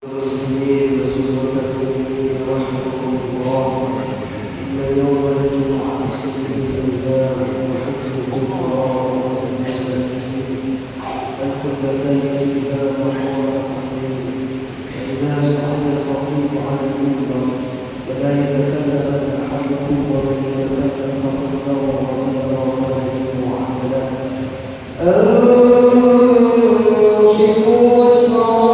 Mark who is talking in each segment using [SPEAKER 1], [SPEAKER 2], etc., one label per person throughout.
[SPEAKER 1] المسلمين وسنة المؤمنين رحمكم الله. إن يوم الجمعة سبيل الله وحجة الله والمساكين الخطبتين كتاب الله فإذا سعد الخطيب على المنبر ولا يتكلم أحدكم ومن يتكلم فقد ضر وضل خالد وعدلا. أنصتوا واسمعوا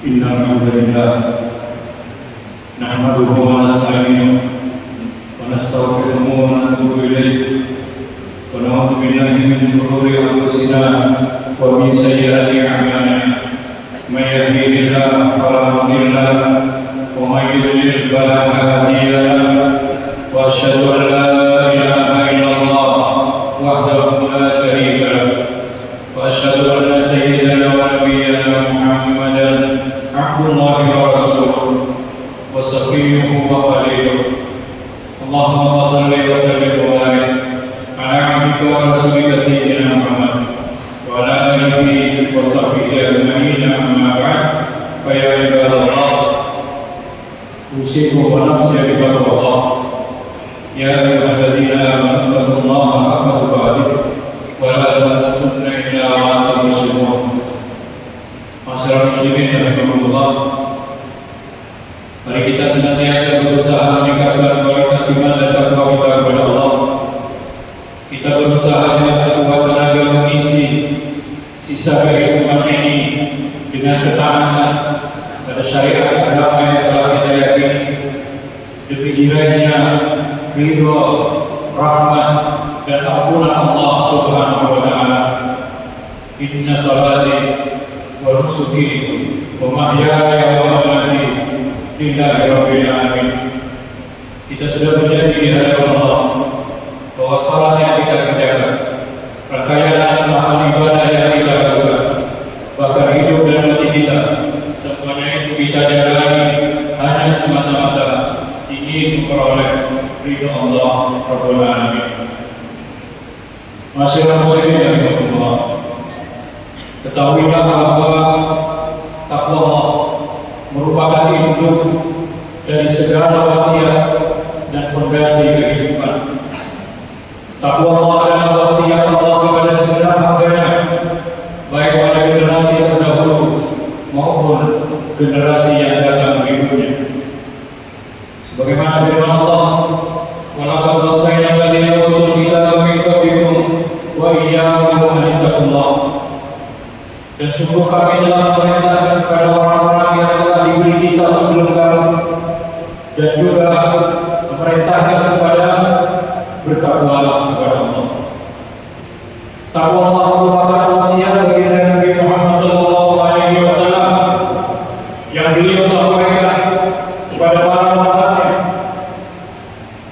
[SPEAKER 2] إن الحمد لله نحمده ونستعينه ونستغفره ونتوب إليه ونعوذ بالله من شرور أنفسنا ومن سيئات أعمالنا من يهده الله فلا مضل له ومن يضلل فلا هادي له وأشهد أن لا إله إلا الله وحده لا شريك له وأشهد أن سيدنا ونبينا محمدا عبد الله ورسوله وصفيه وخليله. اللهم صل وسلم وبارك على عبدك ورسولك سيدنا محمد وعلى آله وصحبه أجمعين. أما بعد فيا عباد الله أوصيكم ونفسي بتقوى الله يا أيها الذين آمنوا اتقوا الله حق تقاته ولا تموتن إلا وأنتم مسلمون. Masyarakat muslimin rahimakumullah, mari kita senantiasa berusaha meningkatkan kualitas iman dan takwa kita kepada Allah. Kita berusaha dengan sekuat tenaga mengisi sisa kehidupan ini dengan ketaatan pada syariat agama yang telah kita yakini, demi diraihnya ridho, rahmat dan ampunan Allah Subhanahu wa taala. Inna salati wa nusuki wa mahyaya wa mamati lillahi rabbil alamin. Kita sudah berjanji di hadapan Allah bahwa salat yang kita kerjakan, rangkaian amalan ibadah yang kita lakukan, bahkan hidup dan mati kita, semuanya itu kita jalani hanya semata-mata ingin memperoleh ridho Allah Rabbul Alamin. Masyarakat muslimin rahimakumullah, ketahuilah bahwa takwa Allah merupakan induk dari segala wasiat dan fondasi kehidupan. Takwa Allah adalah wasiat Allah kepada segenap hamba-Nya, baik pada generasi terdahulu maupun generasi yang datang berikutnya. Sebagaimana firman Allah, "Walaqad wassayna alladziina utul kitaba min qablikum wa iyyakum an ittaqullah." Dan sungguh kami telah memerintahkan kepada orang-orang yang telah diberi kitab sebelum kamu, dan juga memerintahkan kepada bertakwalah kepada Allah. Takwa Allah merupakan wasiat bagi Nabi Muhammad SAW yang beliau sampaikan kepada para umatnya.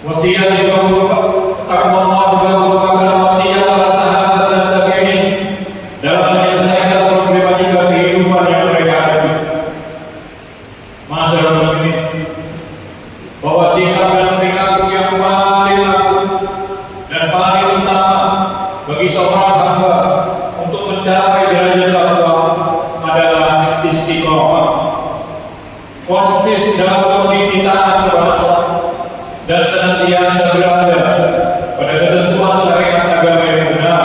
[SPEAKER 2] Wasiat juga merupakan takwa Allah juga merupakan wasiat para sahabat dan tabi'in dalam menyelesaikan problematika kehidupan yang mereka hadapi. Masyarakat muslimin, bahwa sikap dan perilaku yang paling laku dan paling utama bagi seorang hamba untuk mencapai derajat takwa adalah istiqomah, konsis dalam kondisi taat kepada Allah dan senantiasa berada pada ketentuan syariat agama yang benar,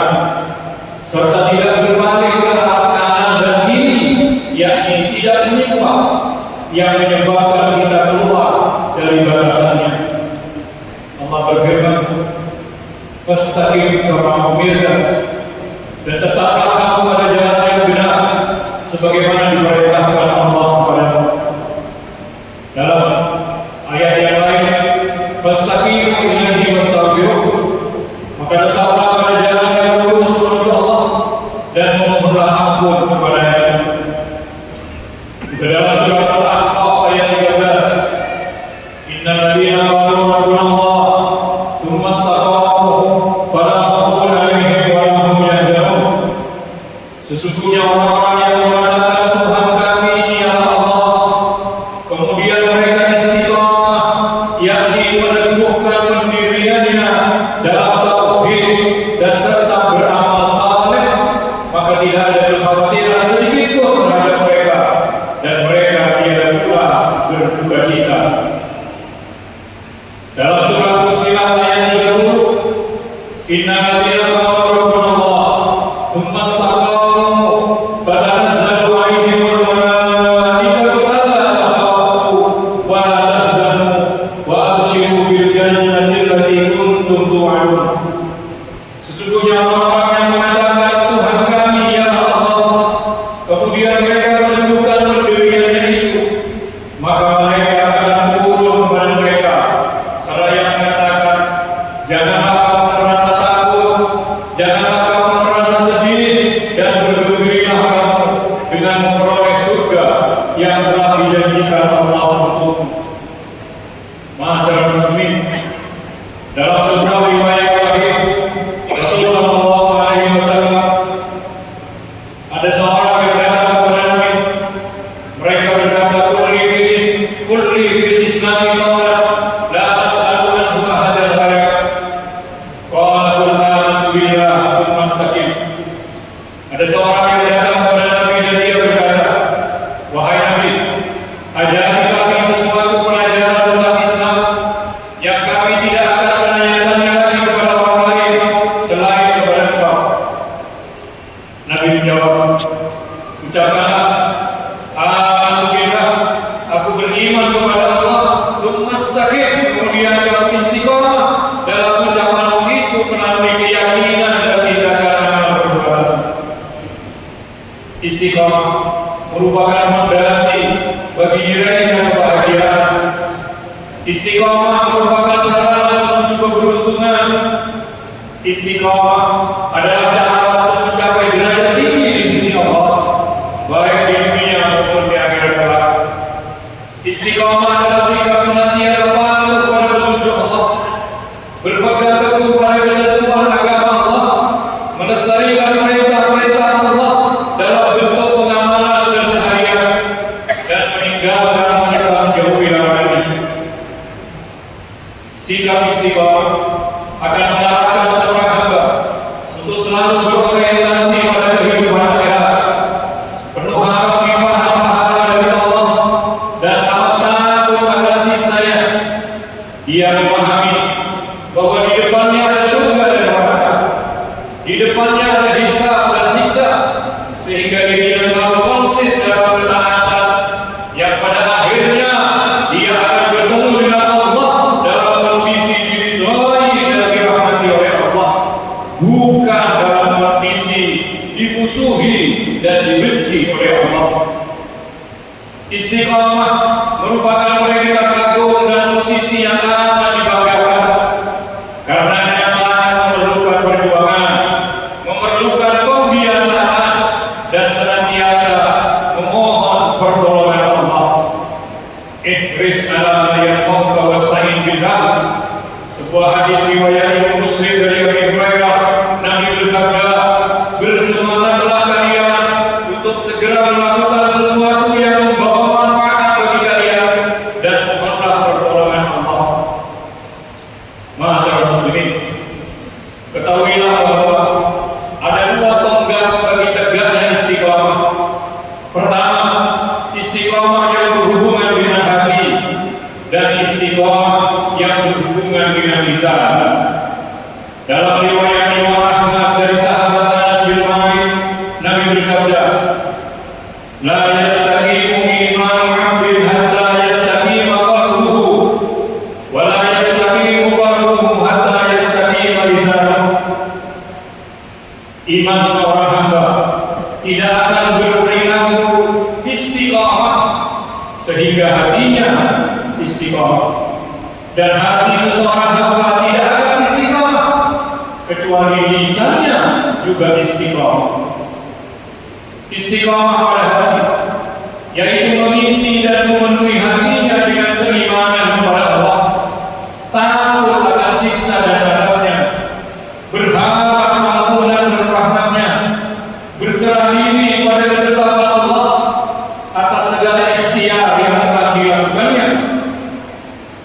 [SPEAKER 2] serta tidak berbalik ke arah kanan dan kiri, yakni tidak menyimpang yang menyebabkan kita keluar dari batasannya. Allah berfirman, "Fastaqim kama umirta," dan tetaplah kamu pada jalan yang benar sebagaimana diperintahkan Allah kepadamu. Dalam ayat yang lain, "Fastaqimu ilaihi wastaghfiruh," maka tetaplah pada jalan yang lurus menuju Allah dan memohonlah ampun kepada-Nya. Di dalam surat Al-Anfal ayat 13, "Innal ladzina qalu rabbuna Allah tsumma istaqamu fala khawfun 'alaihim wa la hum yahzanun." Sesungguhnya orang-orang yang mengatakan Tuhan kami ialah Allah, kemudian mereka istiqamah, yakni meneguhkan pendiriannya dalam tauhid dan tetap beramal saleh, maka tidak ada kekhawatiran sedikit pun terhadap mereka, dan mereka tiada pula berduka cita. Dalam surah Fussilat ayat 30, "Innal ladzina qalu rabbuna Allah tsumma istaqamu fatanazzalu 'alaihimul malaikatu alla takhafu wa la tahzanu wa abshiru bil jannati allati kuntum tu'adun." Sesungguhnya orang-orang yang mengatakan Tuhan kami ialah Allah, kemudian mereka meneguhkan pendiriannya itu, maka mereka akan turun kepada mereka seraya mengatakan, "Janganlah kamu merasa takut, janganlah kamu merasa sedih, dan bergembiralah kamu dengan memperoleh surga yang telah dijanjikan Allah untukmu." Masyarakat muslimin, dalam sebuah riwayat sahih Rasulullah SAW, ada seorang yang datang kepada Nabi. Mereka berkata, "Kulli fil Islami qawlan la as'alu anhu ahadan ghayak." Qala qul amantu billah tsumma istaqim. Ada seorang yang datang kepada Nabi dan dia berkata, "Wahai Nabi, ajari kami sesuatu pelajaran mustaqim, kemudian kamu istiqomah dalam ucapanmu itu melalui keyakinan dan tindakan amal perbuatan. Istiqomah merupakan fondasi bagi diraihnya kebahagiaan. Istiqomah merupakan sarana menuju keberuntungan. Istiqomah adalah cara untuk mencapai derajat tinggi di sisi Allah, baik di dunia maupun di akhirat kelak. Istiqomah adalah sikap senantiasa patuh pada petunjuk Allah, berpegang teguh pada ketentuan agama Allah, melestarikan perintah-perintah Allah dalam bentuk pengamalan keseharian, dan meninggalkan sikap menjauhi larangan ini. Sikap istiqomah akan mengarahkan seorang hamba untuk selalu berorientasi pada kehidupan akhirat, penuh harap limpahan pahala dari Allah dan amat takut akan siksanya. Dia memahami bahwa di depannya ada surga dan neraka, di depannya ada hisab dan siksa, sehingga dirinya selalu konsis dalam ketaatan yang pada akhirnya dia akan bertemu dengan Allah dalam kondisi diridhai dan dirahmati oleh Allah, bukan dalam kondisi dimusuhi dan dibenci oleh Allah. Istiqamah merupakan predikat agung dan posisi yang amat dibanggakan, karena yang sangat memerlukan perjuangan, memerlukan pembiasaan, dan senantiasa memohon pertolongan Allah. Ihris ala ma yanfa'uka wasta'in billah. Sebuah hadis riwayat Imam Muslim dari Abi Hurairah, Nabi bersabda, bersemangatlah kalian untuk segera melakukan sesuatu yang membawa manfaat bagi kalian, dan mohonlah pertolongan Allah. Masyaallah muslimin, ketahuilah bahwa ada dua tonggak bagi tegaknya istiqamah. Pertama, istiqamah yang berhubungan dengan hati, dan istiqamah yang berhubungan dengan lisan. Dalam riwayat Imam Ahmad dari sahabat Anas bin Malik, Nabi bersabda, la yastaqimu imanu 'abdin hatta yastaqima qalbuhu, wa la yastaqimu qalbuhu hatta yastaqima lisanuhu. Iman seorang hamba tidak akan berperilaku istiqamah sehingga hatinya istiqamah, dan hati seseorang hamba tidak akan istiqamah kecuali lisannya juga istiqamah. Istiqamah pada hati, yaitu mengisi dan memenuhi hatinya dengan keimanan kepada Allah, takut akan siksa dan adabnya, berharap ampunan dan rahmatnya, berserah diri pada ketetapan Allah atas segala ikhtiar yang telah dilakukannya,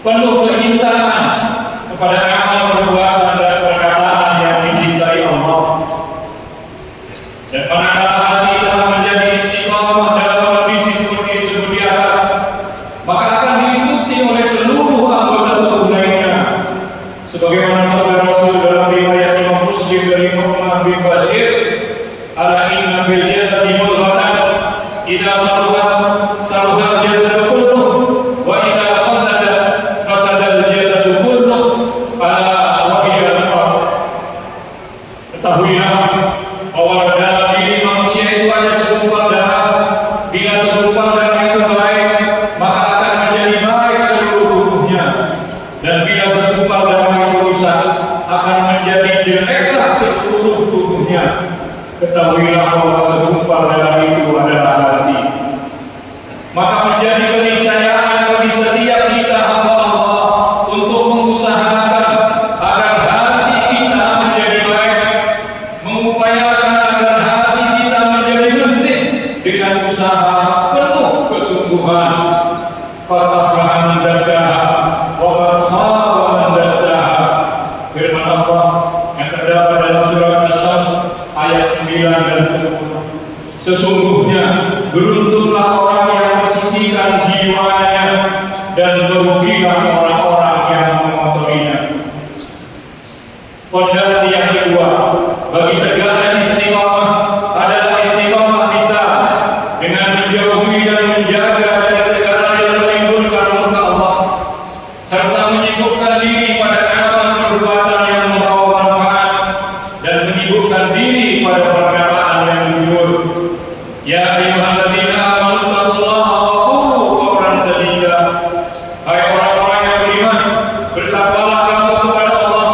[SPEAKER 2] penuh kecintaan kepada amal perbuatan dan perkataan yang dicintai Allah. Dan manakala hati telah menjadi istiqamah dalam kondisi seperti disebut di atas, maka akan diikuti oleh seluruh anggota tubuh lainnya, sebagaimana sabda Rasul dalam riwayat Imam Muslim dari Nu'man bin Bashir, ala inna fil jasadi mudghatan idza saluhat saluhal jasadu kulluh, wa idza fasada fasadal jasadu kulluh, ala wa hiya al-qalb. Ketahuilah bahwa dalam diri manusia itu ada segumpal darah. Bila segumpal darah itu baik, maka akan menjadi baik seluruh tubuhnya, dan bila segumpal darah itu rusak, akan menjadi jeleklah seluruh tubuhnya. Ketahuilah bahwa segumpal darah itu adalah hati. Maka menjadi keniscayaan bagi setiap kita hamba Allah untuk mengusahakan agar hati kita menjadi baik, mengupayakan agar hati kita menjadi bersih dengan usaha penuh kesungguhan. Fatahlah man zakkaha wa man khaba man dassaha. Firman Allah yang terdapat dalam surat Asy-Syams ayat 9 dan 10. Sesungguhnya beruntunglah orang yang mensucikan jiwanya, dan merugilah orang-orang yang mengotorinya. Fondasi yang kedua bagi tegaknya istiqamah adalah istiqamah lisan, dengan menjauhi dan menjaga dari segala yang menimbulkan murka Allah, bertakwalah kamu kepada Allah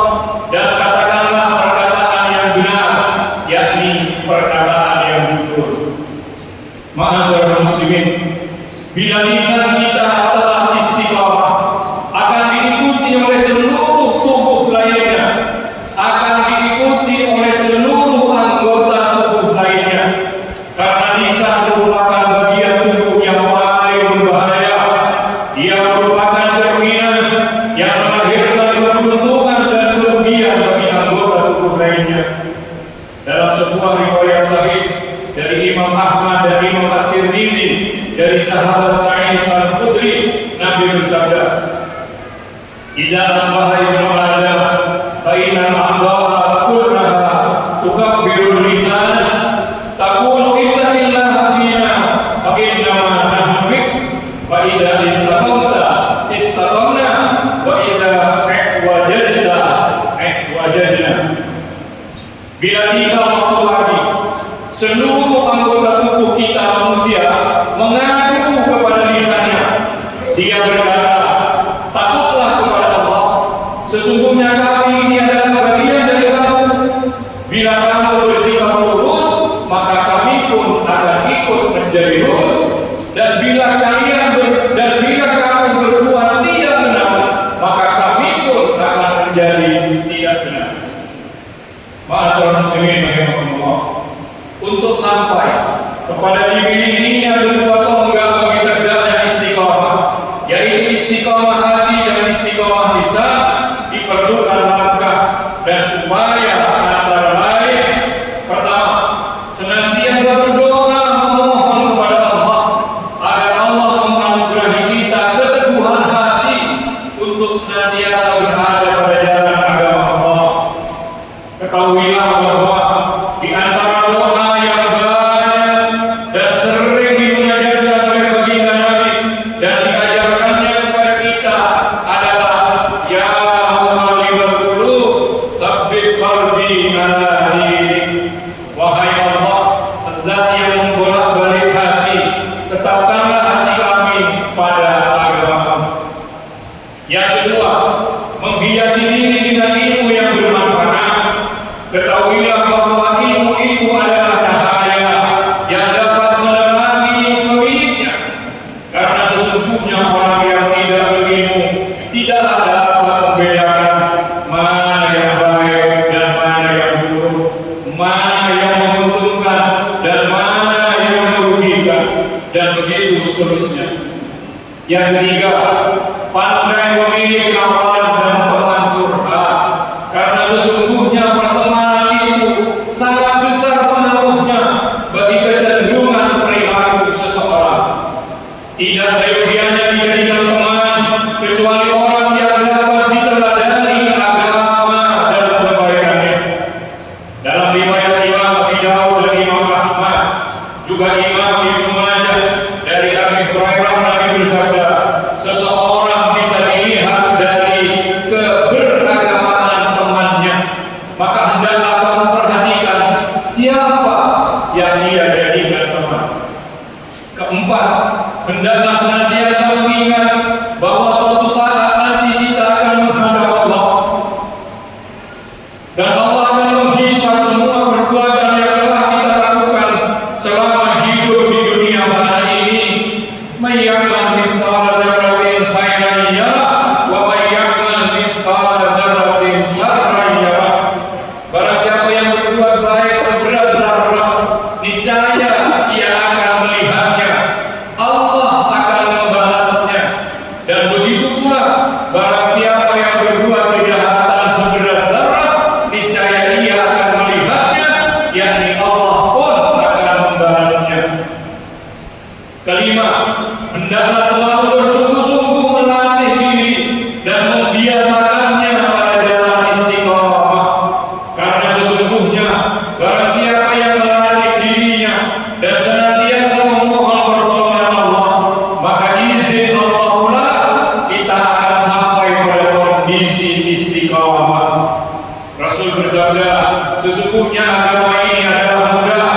[SPEAKER 2] dan katakanlah perkataan yang benar, yakni perkataan yang jujur. Ma'asyiral muslimin, bila lisan kita telah istiqamah, akan diikuti oleh seluruh tubuh lainnya, akan diikuti oleh seluruh anggota tubuh lainnya, karena lisan merupakan bagian tubuh yang paling berbahaya. Dia merupakan cerminan yang melahirkan keberuntungan dan kerugian bagi anggota tubuh lainnya. Dalam sebuah riwayat sahih dari Imam Ahmad dan Imam At-Tirmidzi dari sahabat Sa'id Al-Khudri, Nabi bersabda, "Idza asbaha ibnu Adam fa inna al-a'dha'a kullaha tukaffiru al-lisan, taqulu ittaqillaha fina fa innama nahnu bik, fa idza istaqamna wa idza wajadna." Bila tiba waktu lagi, seluruh anggota tubuh kita manusia mengadu kepada lisannya. Dia berkata, "Takutlah kepada Allah. Sesungguhnya kami ini adalah bagian dari kamu. Bila kamu bersikap lurus, maka kami pun akan ikut menjadi lurus. Dan bila kamu berbuat tidak benar, maka kami pun akan menjadi tidak benar." Ma'asyiral muslimin rahimakumullah, untuk sampai kepada diri dua tonggak bagi tegaknya istiqamah, yaitu istiqamah hati dan istiqamah lisan, diperlukan langkah dan upaya antara lain. Pertama, senantiasa berdoa memohon kepada Allah agar Allah menganugerahi kita keteguhan hati untuk senantiasa berada pada jalan agama Allah. Ketahuilah bahwa di antara doa yang banyak dan sering dimunajatkan oleh baginda Nabi dan diajarkannya kepada kita adalah, "Ya muqallibal qulub, tsabbit qalbi ala dinik." Wahai Allah, Zat yang membolak-balik hati, tetapkanlah hati kami pada agama. Yang kedua, menghiasi diri dengan ilmu yang bermanfaat. Ketahuilah bahwa ilmu itu adalah cahaya yang dapat menerangi pemiliknya, karena sesungguhnya orang yang tidak berilmu tidaklah dapat membedakan mana yang baik dan mana yang buruk, mana yang menguntungkan dan mana yang merugikan, dan begitu seterusnya. Yang ketiga, pandai memilih kawan dan teman curhat, karena sesungguhnya pertemanan itu sangat besar pengaruhnya bagi kecenderungan perilaku seseorang. Tidak seyogianya dijadikan teman kecuali orang yang dapat diteladani agama dan kebaikannya. Dalam riwayat Imam Abi Dawud dan Imam Ahmad, juga Imam Ibnu Majah, dari Abi Hurairah, Nabi bersabda, "Seseorang bisa dilihat dari keberagamaan temannya, maka hendaklah kamu perhatikan siapa yang dia jadikan teman." Keempat, hendaklah senantiasa mengingat bahwa suatu saat nanti kita akan menghadap Allah, dan Allah akan menghisab semua perbuatan yang telah kita lakukan selama hidup di dunia pada ini. "Man ya'mal mithqala dzarratin khairan yarah, wa man ya'mal mithqala dzarratin syarran yarah." Barang siapa yang berbuat baik seberat zarah, niscaya ia akan melihatnya, Allah akan membalasnya. Dan begitu pula barang siapa yang berbuat kejahatan seberat zarah, niscaya ia akan melihatnya, yakni Allah pun akan membalasnya. Kelima, hendaklah selalu bersungguh-sungguh melatih diri dan membiasakannya pada jalan istiqamah, karena sesungguhnya barang siapa yang melatih dirinya dan senantiasa memohon pertolongan Allah, maka izin Allah pula kita akan sampai pada kondisi istiqamah. Rasul bersabda, "Sesungguhnya agama ini adalah mudah.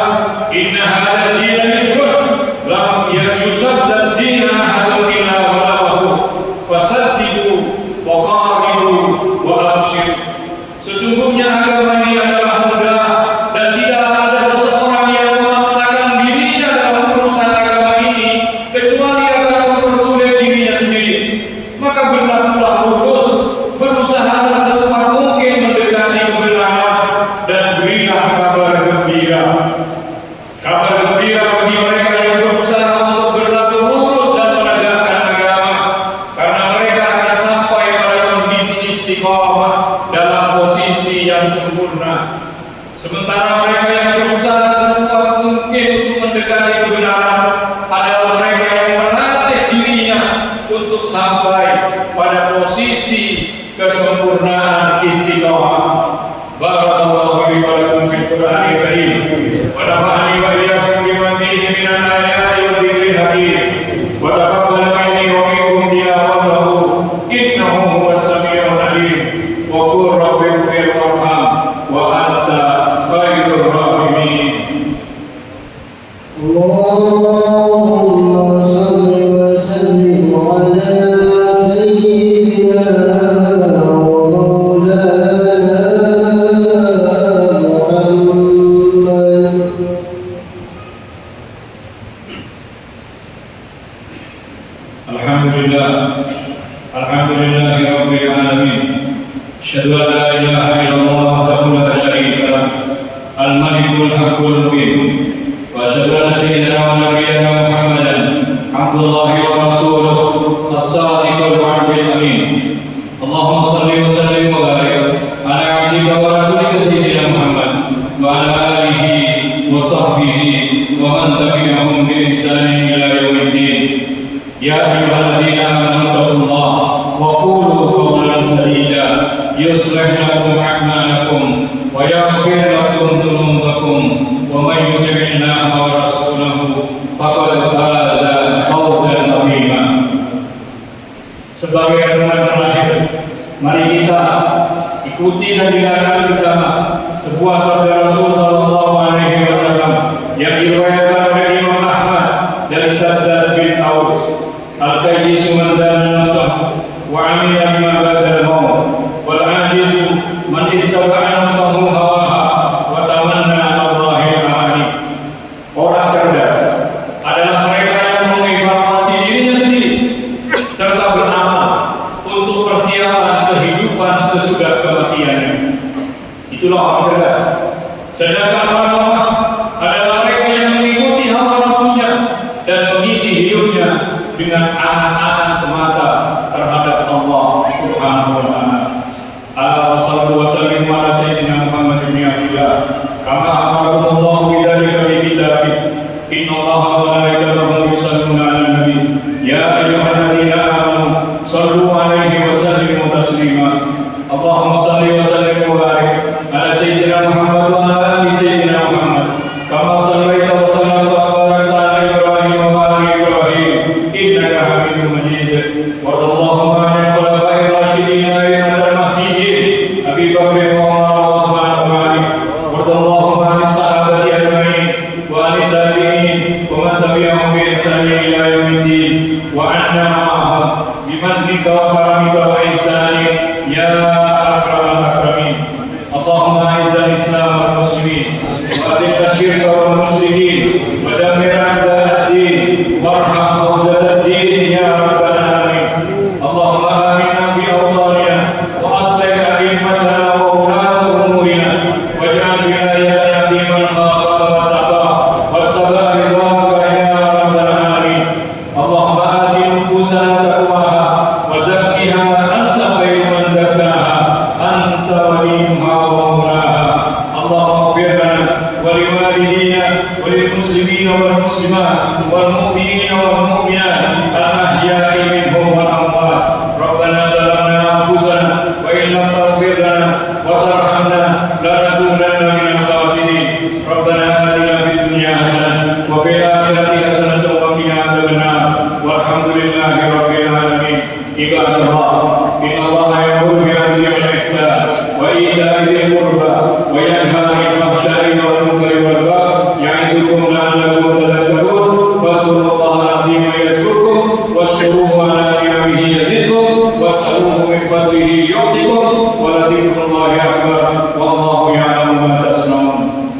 [SPEAKER 2] Inna hadzal dina yusrun, lam yusaddad dina ahadun illa ghalabah. Fasaddidu wa qaribu pada posisi kesempurnaan istiqomah. Barakallahu fi wa lakum fil Qur'anil Karim wa nafa'ani wa iyyakum bima fihi minal ayati wa dzikril hakim wa taqabbal minni wa minkum tilawatahu innahu huwas samiul alim wa qur rabbighfir warham wa anta khairur rahimin.
[SPEAKER 1] Allahumma salli wa sallim ala sayyidina wa maulana Muhammad.
[SPEAKER 2] Alhamdulillah, alhamdulillahi rabbil alamin. Asyhadu an la ilaha illallah wahdahu la syarika lah, al-malikul haqqul mubin. Wa asyhadu anna sayyidina wa nabiyyana Muhammadan abdullahi wa rasuluh as-sadiqul wa'dil amin. Allahumma shalli wa sallim wa barik ala abdika wa rasulika sayyidina Muhammad wa ala alihi wa sahbihi wa man tabi'ahum bi ihsanin ila yaumiddin. Ya ayyuhalladzina amanu taqullaha wa qulu qawlan sadida yuslih lakum a'malakum wa yaghfir lakum dhunubakum wa may yuti'illaha wa rasulahu faqad faza fawzan 'azima. Sebagai renungan terakhir, mari kita ikuti dan dengarkan bersama sebuah sabda Rasul sallallahu alaihi wasallam yang diriwayatkan oleh Imam Ahmad dari Shaddad bin Aus. Al-Qayyisu man dana nafsahu wa 'amila bima ba'da al-maut wal 'ajizu man ittaba'a nafsahu hawaha wa tamanna 'ala Allahil amani. Orang cerdas adalah mereka yang mengevaluasi dirinya sendiri serta beramal untuk persiapan kehidupan sesudah kematiannya. Itulah orang cerdas. Sedangkan orang lemah adalah mereka yang mengikuti hawa nafsunya dan mengisi hidupnya dengan angan-angan semata terhadap Allah Subhanahu wa taala. Ala wassalatu wassalamu ala sayyidina Muhammad bin Abdillah kama amarakumullah bidzalika fi kitabih. Innallaha wa malaikatahu yusalluna 'alan nabi ya ayyuhalladzina amanu shallu 'alaihi wa sallimu taslima. Allahumma shalli wa sallim wa barik ala sayyidina Muhammad wa ala ali sayyidina Muhammad kama shallaita wa sallamta wa barakta ala Ibrahim wa ala Ibrahim innaka Hamidum Majid. Warḍallahu 'anil khulafa'ir rasyidin a'immatil mahdiyyin Abi Bakr wa Umar wa Uthman wa Ali. Warḍallahu 'anis sahabati ajma'in wa 'anit tabi'in wa man tabi'ahum bi ihsanin ila yaumiddin wa 'anna ma'ahum bimannika wa karamika wa ihsanik ya akramal akramin. Allahumma izzil Islam wal muslimin wa adil asyirka wal musyrikin wa dammir a'da'ad-din warham fawzad-din ya rabbal alamin. Allahumma aminna fi awtanina wa aslih a'immatana wa ulata umurina waj'al wilayatana fi man khafaka wattaqa wattaba ridhaka ya rabbal alamin. Allahumma ati nufusana taqwaha wa zakkiha anta khairu man zakkaha anta waliyuha wa mawlaha. Allahumma ighfir lana wa liwalidina wa lil muslimina wal muslimat wal mu'minina wal mu'minat al-ahya'i minhum wal amwat. Rabbana zalamna anfusana wa in lam taghfir lana wa tarhamna lanakunanna minal khasirin. Rabbana atina fid dunya hasanah wa fil akhirati hasanah wa qina adzabannar. Walhamdulillahi rabbil alamin. Ibadallah, innallaha ya'muru bil 'adli wal ihsan wa ita'i dzil